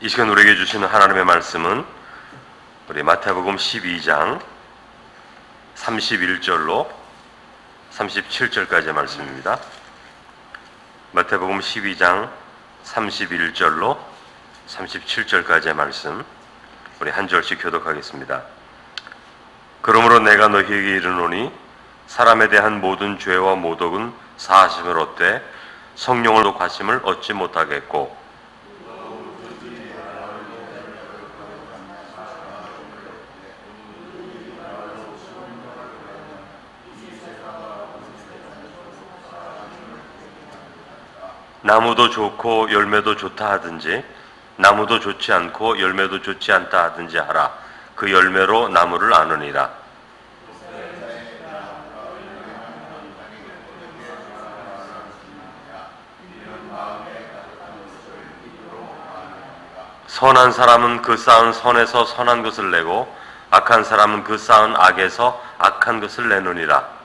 이 시간 우리에게 주시는 하나님의 말씀은 우리 마태복음 12장 31절로 37절까지의 말씀입니다. 마태복음 12장 31절로 37절까지의 말씀, 우리 한 절씩 교독하겠습니다. 그러므로 내가 너희에게 이르노니 사람에 대한 모든 죄와 모독은 사하심을 얻되 성령을 독하심을 얻지 못하겠고 나무도 좋고 열매도 좋다 하든지 나무도 좋지 않고 열매도 좋지 않다 하든지 하라. 그 열매로 나무를 아느니라. 선한 사람은 그 쌓은 선에서 선한 것을 내고 악한 사람은 그 쌓은 악에서 악한 것을 내느니라.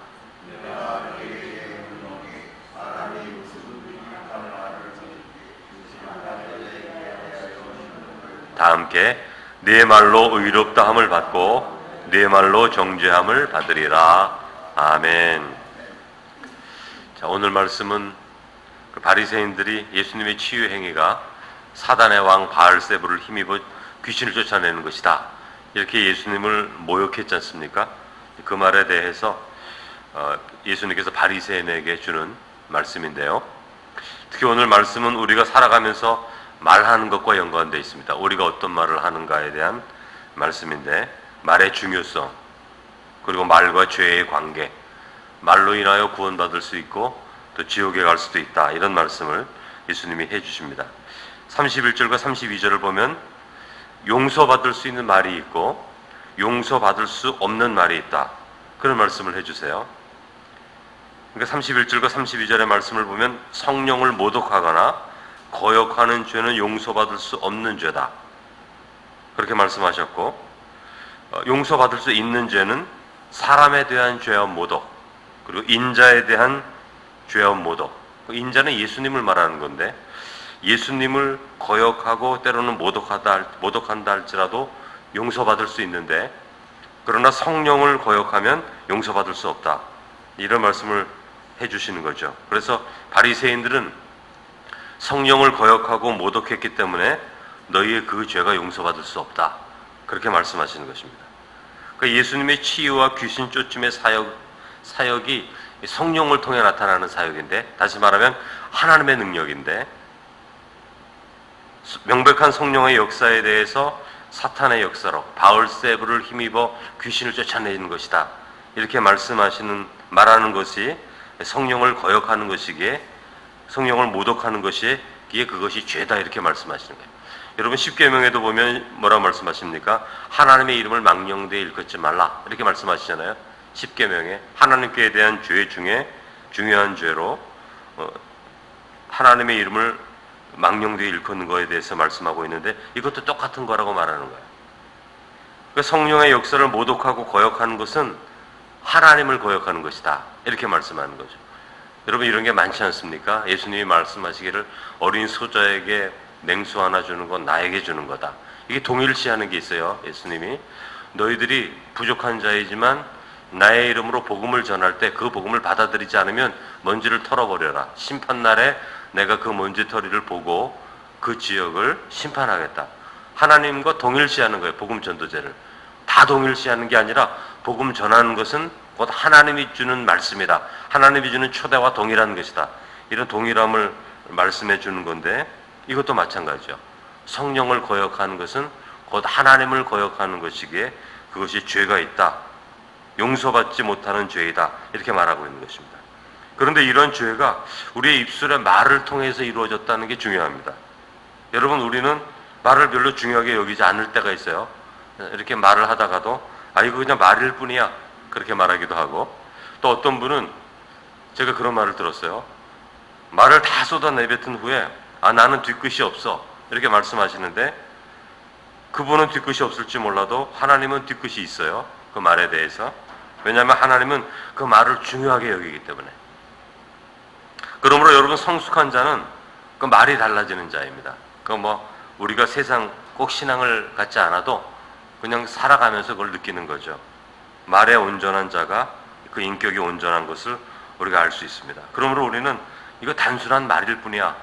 다 함께 네 말로 의롭다함을 받고 네 말로 정죄함을 받으리라. 아멘. 자, 오늘 말씀은 그 바리새인들이 예수님의 치유 행위가 사단의 왕 바알세불을 힘입어 귀신을 쫓아내는 것이다, 이렇게 예수님을 모욕했지 않습니까? 그 말에 대해서 예수님께서 바리새인에게 주는 말씀인데요. 특히 오늘 말씀은 우리가 살아가면서 말하는 것과 연관되어 있습니다. 우리가 어떤 말을 하는가에 대한 말씀인데, 말의 중요성, 그리고 말과 죄의 관계, 말로 인하여 구원받을 수 있고 또 지옥에 갈 수도 있다, 이런 말씀을 예수님이 해주십니다. 31절과 32절을 보면 용서받을 수 있는 말이 있고 용서받을 수 없는 말이 있다, 그런 말씀을 해주세요. 그러니까 31절과 32절의 말씀을 보면 성령을 모독하거나 거역하는 죄는 용서받을 수 없는 죄다, 그렇게 말씀하셨고, 용서받을 수 있는 죄는 사람에 대한 죄와 모독, 그리고 인자에 대한 죄와 모독. 인자는 예수님을 말하는 건데, 예수님을 거역하고 때로는 모독한다 할지라도 용서받을 수 있는데, 그러나 성령을 거역하면 용서받을 수 없다, 이런 말씀을 해주시는 거죠. 그래서 바리새인들은 성령을 거역하고 모독했기 때문에 너희의 그 죄가 용서받을 수 없다, 그렇게 말씀하시는 것입니다. 그러니까 예수님의 치유와 귀신 쫓음의 사역이 성령을 통해 나타나는 사역인데, 다시 말하면 하나님의 능력인데, 명백한 성령의 역사에 대해서 사탄의 역사로 바울세불을 힘입어 귀신을 쫓아내는 것이다, 이렇게 말하는 것이 성령을 거역하는 것이기에, 성령을 모독하는 것이 그것이 죄다, 이렇게 말씀하시는 거예요. 여러분, 십계명에도 보면 뭐라고 말씀하십니까? 하나님의 이름을 망령되이 일컫지 말라, 이렇게 말씀하시잖아요. 십계명에 하나님께 대한 죄 중에 중요한 죄로 하나님의 이름을 망령되이 일컫는 거에 대해서 말씀하고 있는데, 이것도 똑같은 거라고 말하는 거예요. 그러니까 성령의 역사를 모독하고 거역하는 것은 하나님을 거역하는 것이다, 이렇게 말씀하는 거죠. 여러분, 이런 게 많지 않습니까? 예수님이 말씀하시기를 어린 소자에게 냉수 하나 주는 건 나에게 주는 거다, 이게 동일시하는 게 있어요. 예수님이 너희들이 부족한 자이지만 나의 이름으로 복음을 전할 때 그 복음을 받아들이지 않으면 먼지를 털어버려라. 심판날에 내가 그 먼지털이를 보고 그 지역을 심판하겠다. 하나님과 동일시하는 거예요. 복음 전도제를 다 동일시하는 게 아니라, 복음 전하는 것은 곧 하나님이 주는 말씀이다, 하나님이 주는 초대와 동일한 것이다, 이런 동일함을 말씀해 주는 건데, 이것도 마찬가지죠. 성령을 거역하는 것은 곧 하나님을 거역하는 것이기에 그것이 죄가 있다, 용서받지 못하는 죄이다, 이렇게 말하고 있는 것입니다. 그런데 이런 죄가 우리의 입술의 말을 통해서 이루어졌다는 게 중요합니다. 여러분, 우리는 말을 별로 중요하게 여기지 않을 때가 있어요. 이렇게 말을 하다가도 이거 그냥 말일 뿐이야, 그렇게 말하기도 하고, 또 어떤 분은, 제가 그런 말을 들었어요. 말을 다 쏟아내뱉은 후에 나는 뒤끝이 없어, 이렇게 말씀하시는데, 그분은 뒤끝이 없을지 몰라도 하나님은 뒤끝이 있어요, 그 말에 대해서. 왜냐하면 하나님은 그 말을 중요하게 여기기 때문에. 그러므로 여러분, 성숙한 자는 그 말이 달라지는 자입니다. 그 우리가 세상 꼭 신앙을 갖지 않아도 그냥 살아가면서 그걸 느끼는 거죠. 말에 온전한 자가 그 인격이 온전한 것을 우리가 알 수 있습니다. 그러므로 우리는 이거 단순한 말일 뿐이야.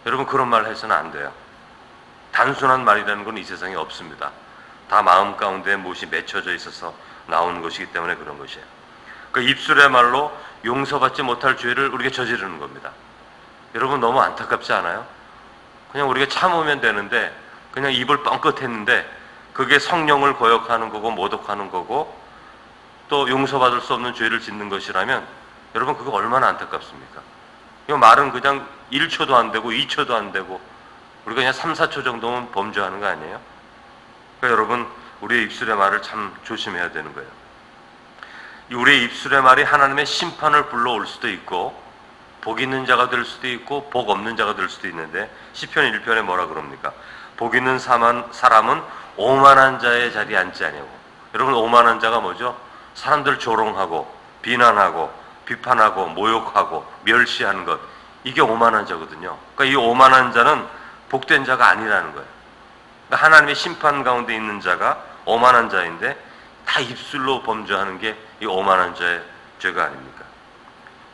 여러분, 그런 말 해서는 안 돼요. 단순한 말이라는 건 이 세상에 없습니다. 다 마음 가운데 무엇이 맺혀져 있어서 나오는 것이기 때문에 그런 것이에요. 그 입술의 말로 용서받지 못할 죄를 우리가 저지르는 겁니다. 여러분, 너무 안타깝지 않아요? 그냥 우리가 참으면 되는데 그냥 입을 뻥끗했는데 그게 성령을 거역하는 거고 모독하는 거고 또 용서받을 수 없는 죄를 짓는 것이라면 여러분, 그거 얼마나 안타깝습니까? 이 말은 그냥 1초도 안 되고 2초도 안 되고 우리가 그냥 3, 4초 정도면 범죄하는 거 아니에요? 그러니까 여러분, 우리의 입술의 말을 참 조심해야 되는 거예요. 우리의 입술의 말이 하나님의 심판을 불러올 수도 있고 복 있는 자가 될 수도 있고 복 없는 자가 될 수도 있는데 시편 1편에 뭐라 그럽니까? 복 있는 사람은 오만한 자의 자리에 앉지 아니하고. 여러분, 오만한 자가 뭐죠? 사람들 조롱하고 비난하고 비판하고 모욕하고 멸시하는 것, 이게 오만한 자거든요. 그러니까 이 오만한 자는 복된 자가 아니라는 거예요. 그러니까 하나님의 심판 가운데 있는 자가 오만한 자인데 다 입술로 범죄하는 게 이 오만한 자의 죄가 아닙니까?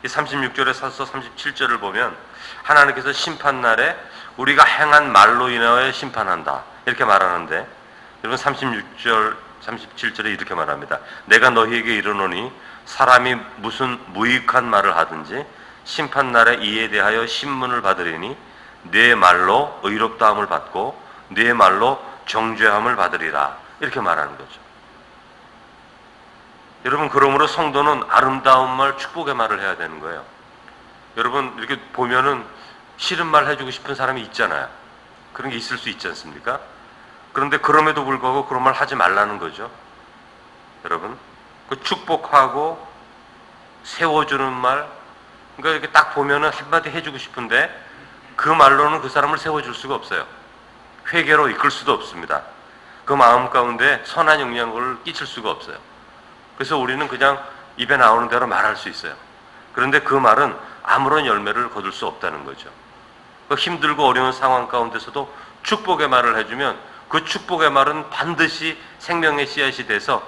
이 36절에 사서 37절을 보면 하나님께서 심판날에 우리가 행한 말로 인하여 심판한다 이렇게 말하는데, 여러분 36절 37절에 이렇게 말합니다. 내가 너희에게 이르노니 사람이 무슨 무익한 말을 하든지 심판날에 이에 대하여 신문을 받으리니 네 말로 의롭다함을 받고 네 말로 정죄함을 받으리라 이렇게 말하는 거죠. 여러분, 그러므로 성도는 아름다운 말, 축복의 말을 해야 되는 거예요. 여러분, 이렇게 보면은 싫은 말 해주고 싶은 사람이 있잖아요. 그런 게 있을 수 있지 않습니까? 그런데 그럼에도 불구하고 그런 말 하지 말라는 거죠. 여러분, 그 축복하고 세워주는 말, 그러니까 이렇게 딱 보면은 한마디 해주고 싶은데 그 말로는 그 사람을 세워줄 수가 없어요. 회개로 이끌 수도 없습니다. 그 마음 가운데 선한 영향을 끼칠 수가 없어요. 그래서 우리는 그냥 입에 나오는 대로 말할 수 있어요. 그런데 그 말은 아무런 열매를 거둘 수 없다는 거죠. 그 힘들고 어려운 상황 가운데서도 축복의 말을 해주면 그 축복의 말은 반드시 생명의 씨앗이 돼서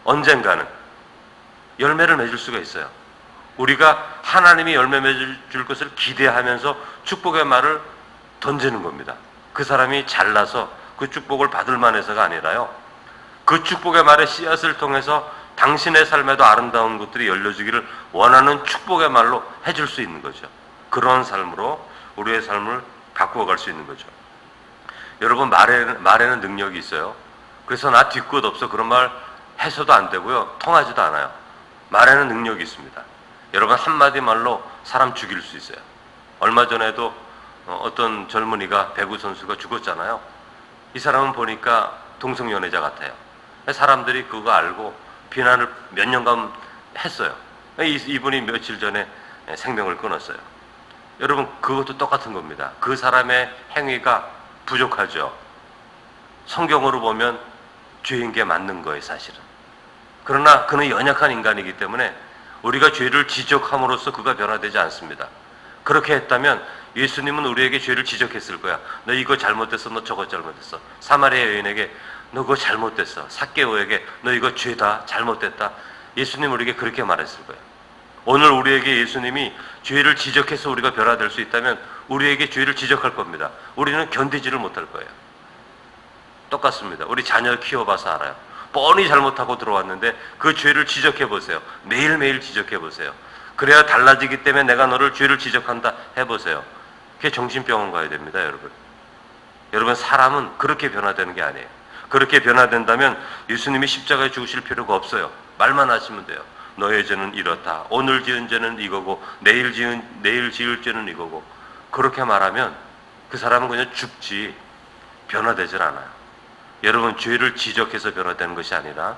언젠가는 열매를 맺을 수가 있어요. 우리가 하나님이 열매 맺을 것을 기대하면서 축복의 말을 던지는 겁니다. 그 사람이 잘나서 그 축복을 받을 만해서가 아니라요, 그 축복의 말의 씨앗을 통해서 당신의 삶에도 아름다운 것들이 열려지기를 원하는 축복의 말로 해줄 수 있는 거죠. 그런 삶으로 우리의 삶을 바꾸어 갈 수 있는 거죠. 여러분, 말에는 능력이 있어요. 그래서 나 뒤끝 없어 그런 말 해서도 안 되고요, 통하지도 않아요. 말에는 능력이 있습니다. 여러분, 한마디 말로 사람 죽일 수 있어요. 얼마 전에도 어떤 젊은이가, 배구 선수가 죽었잖아요. 이 사람은 보니까 동성연애자 같아요. 사람들이 그거 알고 비난을 몇 년간 했어요. 이분이 며칠 전에 생명을 끊었어요. 여러분, 그것도 똑같은 겁니다. 그 사람의 행위가 부족하죠. 성경으로 보면 죄인 게 맞는 거예요, 사실은. 그러나 그는 연약한 인간이기 때문에 우리가 죄를 지적함으로써 그가 변화되지 않습니다. 그렇게 했다면 예수님은 우리에게 죄를 지적했을 거야. 너 이거 잘못됐어, 너 저거 잘못됐어. 사마리아 여인에게 너 그거 잘못됐어. 삭개오에게 너 이거 죄다, 잘못됐다. 예수님 우리에게 그렇게 말했을 거예요. 오늘 우리에게 예수님이 죄를 지적해서 우리가 변화될 수 있다면 우리에게 죄를 지적할 겁니다. 우리는 견디지를 못할 거예요. 똑같습니다. 우리 자녀 키워봐서 알아요. 뻔히 잘못하고 들어왔는데 그 죄를 지적해 보세요. 매일매일 지적해 보세요. 그래야 달라지기 때문에 내가 너를 죄를 지적한다 해보세요. 그게 정신병원 가야 됩니다, 여러분. 여러분, 사람은 그렇게 변화되는 게 아니에요. 그렇게 변화된다면 예수님이 십자가에 죽으실 필요가 없어요. 말만 하시면 돼요. 너의 죄는 이렇다. 오늘 지은 죄는 이거고 내일 지을 죄는 이거고. 그렇게 말하면 그 사람은 그냥 죽지 변화되질 않아요. 여러분, 죄를 지적해서 변화되는 것이 아니라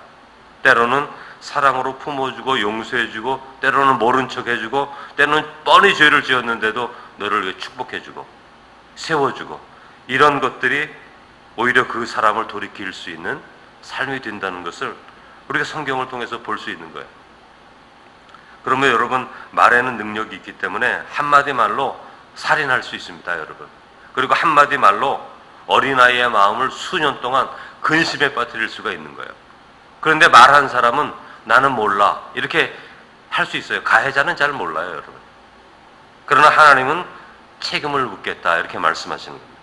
때로는 사랑으로 품어주고 용서해주고 때로는 모른 척 해주고 때로는 뻔히 죄를 지었는데도 너를 축복해주고 세워주고 이런 것들이 오히려 그 사람을 돌이킬 수 있는 삶이 된다는 것을 우리가 성경을 통해서 볼 수 있는 거예요. 그러면 여러분, 말에는 능력이 있기 때문에 한마디 말로 살인할 수 있습니다, 여러분. 그리고 한마디 말로 어린아이의 마음을 수년 동안 근심에 빠뜨릴 수가 있는 거예요. 그런데 말한 사람은 나는 몰라 이렇게 할 수 있어요. 가해자는 잘 몰라요, 여러분. 그러나 하나님은 책임을 묻겠다 이렇게 말씀하시는 겁니다.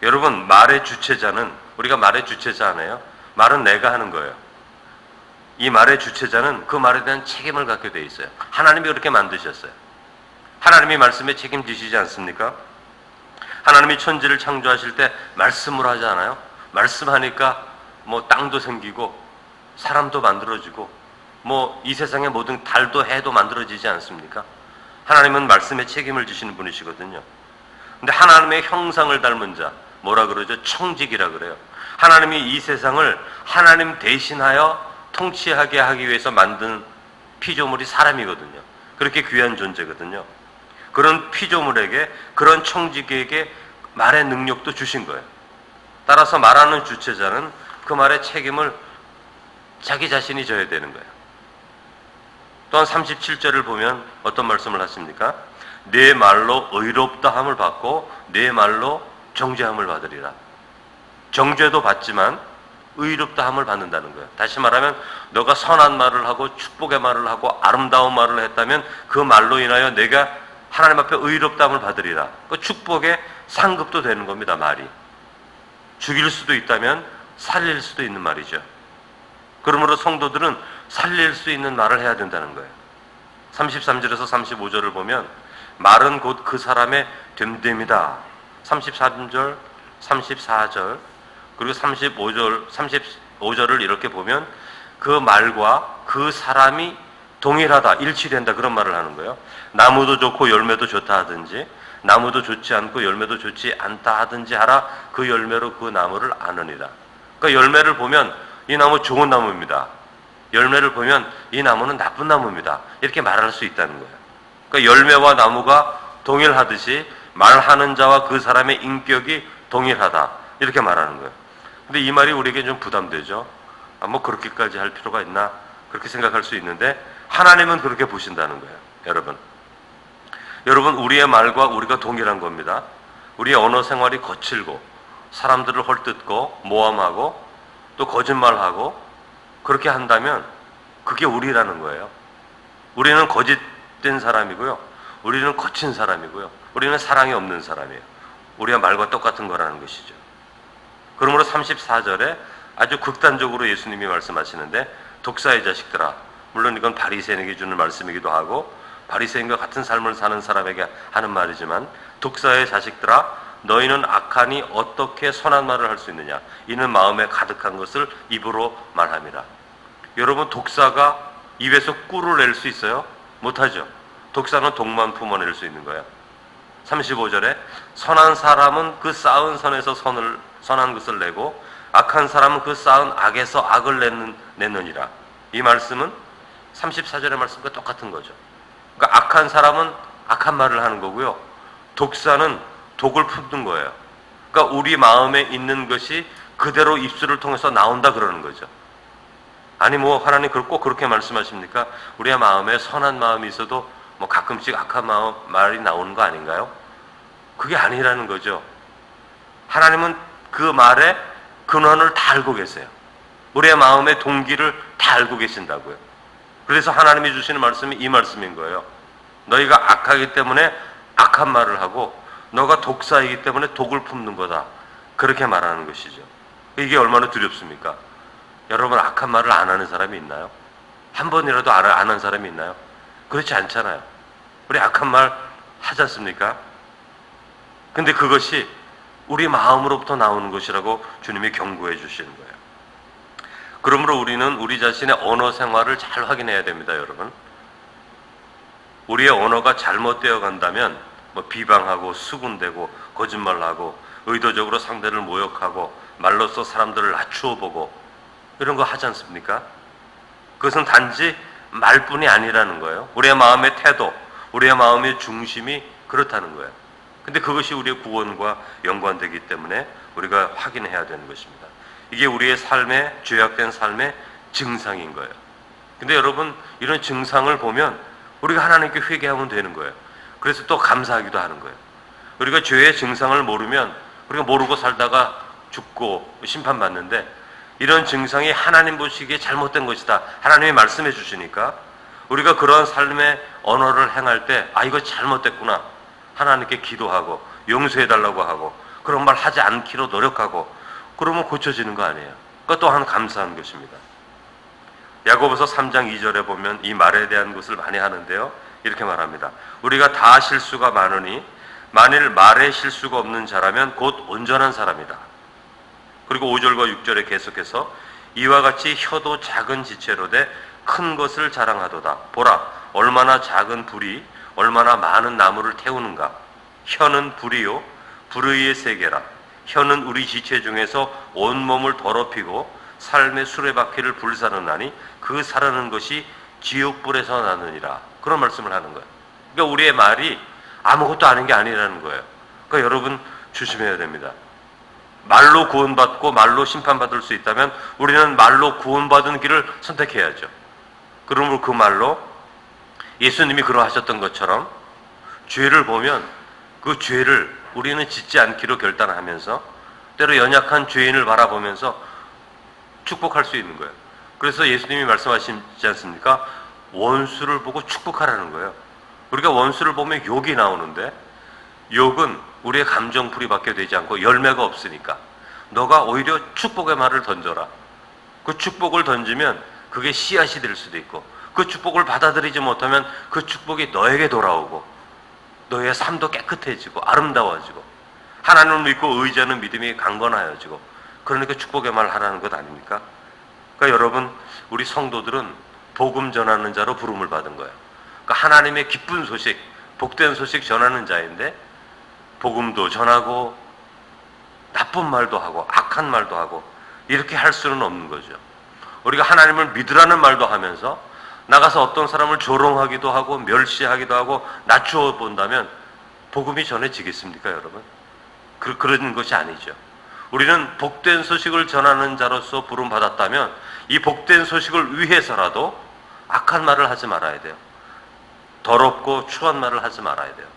여러분, 말의 주체자는, 우리가 말의 주체자네요. 말은 내가 하는 거예요. 이 말의 주체자는 그 말에 대한 책임을 갖게 돼 있어요. 하나님이 그렇게 만드셨어요. 하나님이 말씀에 책임지시지 않습니까? 하나님이 천지를 창조하실 때 말씀으로 하지 않아요? 말씀하니까 뭐 땅도 생기고 사람도 만들어지고 뭐 이 세상의 모든 달도 해도 만들어지지 않습니까? 하나님은 말씀에 책임을 지시는 분이시거든요. 근데 하나님의 형상을 닮은 자, 뭐라 그러죠? 청직이라 그래요. 하나님이 이 세상을 하나님 대신하여 통치하게 하기 위해서 만든 피조물이 사람이거든요. 그렇게 귀한 존재거든요. 그런 피조물에게, 그런 청지기에게 말의 능력도 주신 거예요. 따라서 말하는 주체자는 그 말의 책임을 자기 자신이 져야 되는 거예요. 또한 37절을 보면 어떤 말씀을 하십니까? 내 말로 의롭다함을 받고 내 말로 정죄함을 받으리라. 정죄도 받지만 의롭다함을 받는다는 거예요. 다시 말하면 너가 선한 말을 하고 축복의 말을 하고 아름다운 말을 했다면 그 말로 인하여 내가 하나님 앞에 의롭다함을 받으리라. 그 축복의 상급도 되는 겁니다. 말이. 죽일 수도 있다면 살릴 수도 있는 말이죠. 그러므로 성도들은 살릴 수 있는 말을 해야 된다는 거예요. 33절에서 35절을 보면 말은 곧 그 사람의 됨됨이다. 33절, 34절 그리고 35절을 이렇게 보면 그 말과 그 사람이 동일하다, 일치된다 그런 말을 하는 거예요. 나무도 좋고 열매도 좋다 하든지 나무도 좋지 않고 열매도 좋지 않다 하든지 하라. 그 열매로 그 나무를 아느니라. 그러니까 열매를 보면 이 나무 좋은 나무입니다. 열매를 보면 이 나무는 나쁜 나무입니다. 이렇게 말할 수 있다는 거예요. 그러니까 열매와 나무가 동일하듯이 말하는 자와 그 사람의 인격이 동일하다. 이렇게 말하는 거예요. 근데 이 말이 우리에게 좀 부담되죠. 뭐 그렇게까지 할 필요가 있나? 그렇게 생각할 수 있는데 하나님은 그렇게 보신다는 거예요. 여러분 우리의 말과 우리가 동일한 겁니다. 우리의 언어 생활이 거칠고 사람들을 헐뜯고 모함하고 또 거짓말하고 그렇게 한다면 그게 우리라는 거예요. 우리는 거짓된 사람이고요. 우리는 거친 사람이고요. 우리는 사랑이 없는 사람이에요. 우리가 말과 똑같은 거라는 것이죠. 그러므로 34절에 아주 극단적으로 예수님이 말씀하시는데 독사의 자식들아, 물론 이건 바리새인에게 주는 말씀이기도 하고 바리새인과 같은 삶을 사는 사람에게 하는 말이지만 독사의 자식들아 너희는 악하니 어떻게 선한 말을 할 수 있느냐? 이는 마음에 가득한 것을 입으로 말함이라. 여러분 독사가 입에서 꿀을 낼 수 있어요? 못하죠. 독사는 독만 품어낼 수 있는 거예요. 35절에 선한 사람은 그 쌓은 선에서 선한 것을 내고 악한 사람은 그 쌓은 악에서 악을 내느니라. 이 말씀은 34절의 말씀과 똑같은 거죠. 그러니까 악한 사람은 악한 말을 하는 거고요. 독사는 독을 품는 거예요. 그러니까 우리 마음에 있는 것이 그대로 입술을 통해서 나온다 그러는 거죠. 아니 뭐 하나님 꼭 그렇게 말씀하십니까? 우리의 마음에 선한 마음이 있어도 뭐 가끔씩 악한 말이 나오는 거 아닌가요? 그게 아니라는 거죠. 하나님은 그 말의 근원을 다 알고 계세요. 우리의 마음의 동기를 다 알고 계신다고요. 그래서 하나님이 주시는 말씀이 이 말씀인 거예요. 너희가 악하기 때문에 악한 말을 하고 너가 독사이기 때문에 독을 품는 거다. 그렇게 말하는 것이죠. 이게 얼마나 두렵습니까? 여러분 악한 말을 안 하는 사람이 있나요? 한 번이라도 안 한 사람이 있나요? 그렇지 않잖아요. 우리 악한 말 하지 않습니까? 근데 그것이 우리 마음으로부터 나오는 것이라고 주님이 경고해 주시는 거예요. 그러므로 우리는 우리 자신의 언어 생활을 잘 확인해야 됩니다, 여러분. 우리의 언어가 잘못되어 간다면 뭐 비방하고 수군대고 거짓말하고 의도적으로 상대를 모욕하고 말로써 사람들을 낮추어 보고 이런 거 하지 않습니까? 그것은 단지 말뿐이 아니라는 거예요. 우리의 마음의 태도, 우리의 마음의 중심이 그렇다는 거예요. 근데 그것이 우리의 구원과 연관되기 때문에 우리가 확인해야 되는 것입니다. 이게 우리의 삶의 죄악된 삶의 증상인 거예요. 근데 여러분 이런 증상을 보면 우리가 하나님께 회개하면 되는 거예요. 그래서 또 감사하기도 하는 거예요. 우리가 죄의 증상을 모르면 우리가 모르고 살다가 죽고 심판받는데, 이런 증상이 하나님 보시기에 잘못된 것이다, 하나님이 말씀해 주시니까 우리가 그런 삶의 언어를 행할 때 이거 잘못됐구나, 하나님께 기도하고 용서해 달라고 하고 그런 말 하지 않기로 노력하고 그러면 고쳐지는 거 아니에요. 그거 또한 감사한 것입니다. 야고보서 3장 2절에 보면 이 말에 대한 것을 많이 하는데요, 이렇게 말합니다. 우리가 다 실수가 많으니 만일 말에 실수가 없는 자라면 곧 온전한 사람이다. 그리고 5절과 6절에 계속해서 이와 같이 혀도 작은 지체로 돼 큰 것을 자랑하도다. 보라, 얼마나 작은 불이 얼마나 많은 나무를 태우는가. 혀는 불이요 불의의 세계라. 혀는 우리 지체 중에서 온몸을 더럽히고 삶의 수레바퀴를 불사르나니 그 사르는 것이 지옥불에서 나느니라. 그런 말씀을 하는 거예요. 그러니까 우리의 말이 아무것도 아닌 게 아니라는 거예요. 그러니까 여러분 조심해야 됩니다. 말로 구원받고 말로 심판받을 수 있다면 우리는 말로 구원받은 길을 선택해야죠. 그러므로 그 말로 예수님이 그러하셨던 것처럼 죄를 보면 그 죄를 우리는 짓지 않기로 결단하면서 때로 연약한 죄인을 바라보면서 축복할 수 있는 거예요. 그래서 예수님이 말씀하시지 않습니까? 원수를 보고 축복하라는 거예요. 우리가 원수를 보면 욕이 나오는데, 욕은 우리의 감정풀이밖에 되지 않고 열매가 없으니까 너가 오히려 축복의 말을 던져라. 그 축복을 던지면 그게 씨앗이 될 수도 있고, 그 축복을 받아들이지 못하면 그 축복이 너에게 돌아오고 너의 삶도 깨끗해지고 아름다워지고 하나님을 믿고 의지하는 믿음이 강건하여지고, 그러니까 축복의 말 하라는 것 아닙니까? 그러니까 여러분, 우리 성도들은 복음 전하는 자로 부름을 받은 거예요. 그러니까 하나님의 기쁜 소식, 복된 소식 전하는 자인데, 복음도 전하고 나쁜 말도 하고 악한 말도 하고 이렇게 할 수는 없는 거죠. 우리가 하나님을 믿으라는 말도 하면서 나가서 어떤 사람을 조롱하기도 하고 멸시하기도 하고 낮추어 본다면 복음이 전해지겠습니까, 여러분? 그런 것이 아니죠. 우리는 복된 소식을 전하는 자로서 부름 받았다면 이 복된 소식을 위해서라도 악한 말을 하지 말아야 돼요. 더럽고 추한 말을 하지 말아야 돼요.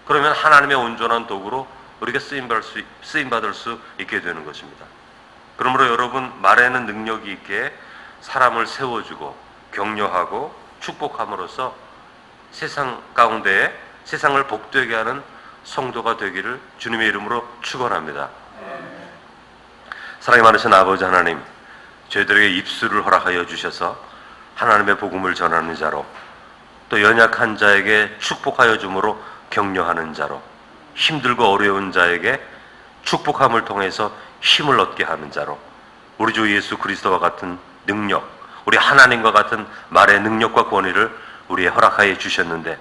그러면 하나님의 온전한 도구로 우리가 쓰임받을 수 있게 되는 것입니다. 그러므로 여러분, 말에는 능력이 있게 사람을 세워주고 격려하고 축복함으로써 세상 가운데에 세상을 복되게 하는 성도가 되기를 주님의 이름으로 축원합니다. 사랑이 많으신 아버지 하나님, 저희들에게 입술을 허락하여 주셔서 하나님의 복음을 전하는 자로, 또 연약한 자에게 축복하여 주므로 격려하는 자로, 힘들고 어려운 자에게 축복함을 통해서 힘을 얻게 하는 자로, 우리 주 예수 그리스도와 같은 능력, 우리 하나님과 같은 말의 능력과 권위를 우리에 허락하여 주셨는데,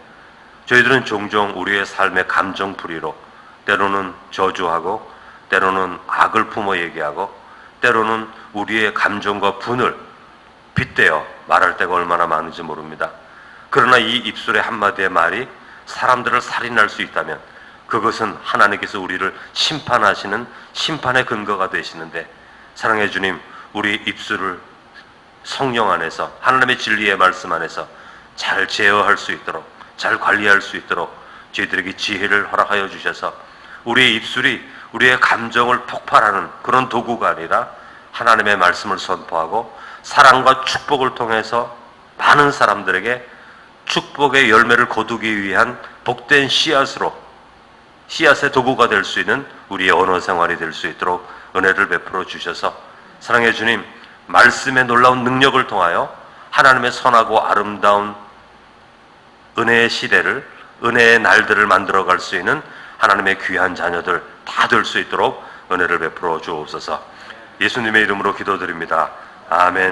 저희들은 종종 우리의 삶의 감정풀이로 때로는 저주하고 때로는 악을 품어 얘기하고 때로는 우리의 감정과 분을 빗대어 말할 때가 얼마나 많은지 모릅니다. 그러나 이 입술의 한마디의 말이 사람들을 살인할 수 있다면 그것은 하나님께서 우리를 심판하시는 심판의 근거가 되시는데, 사랑의 주님, 우리 입술을 성령 안에서 하나님의 진리의 말씀 안에서 잘 제어할 수 있도록, 잘 관리할 수 있도록 저희들에게 지혜를 허락하여 주셔서 우리의 입술이 우리의 감정을 폭발하는 그런 도구가 아니라 하나님의 말씀을 선포하고 사랑과 축복을 통해서 많은 사람들에게 축복의 열매를 거두기 위한 복된 씨앗의 도구가 될 수 있는 우리의 언어 생활이 될 수 있도록 은혜를 베풀어 주셔서, 사랑의 주님, 말씀의 놀라운 능력을 통하여 하나님의 선하고 아름다운 은혜의 시대를, 은혜의 날들을 만들어갈 수 있는 하나님의 귀한 자녀들 다 될 수 있도록 은혜를 베풀어 주옵소서. 예수님의 이름으로 기도드립니다. 아멘.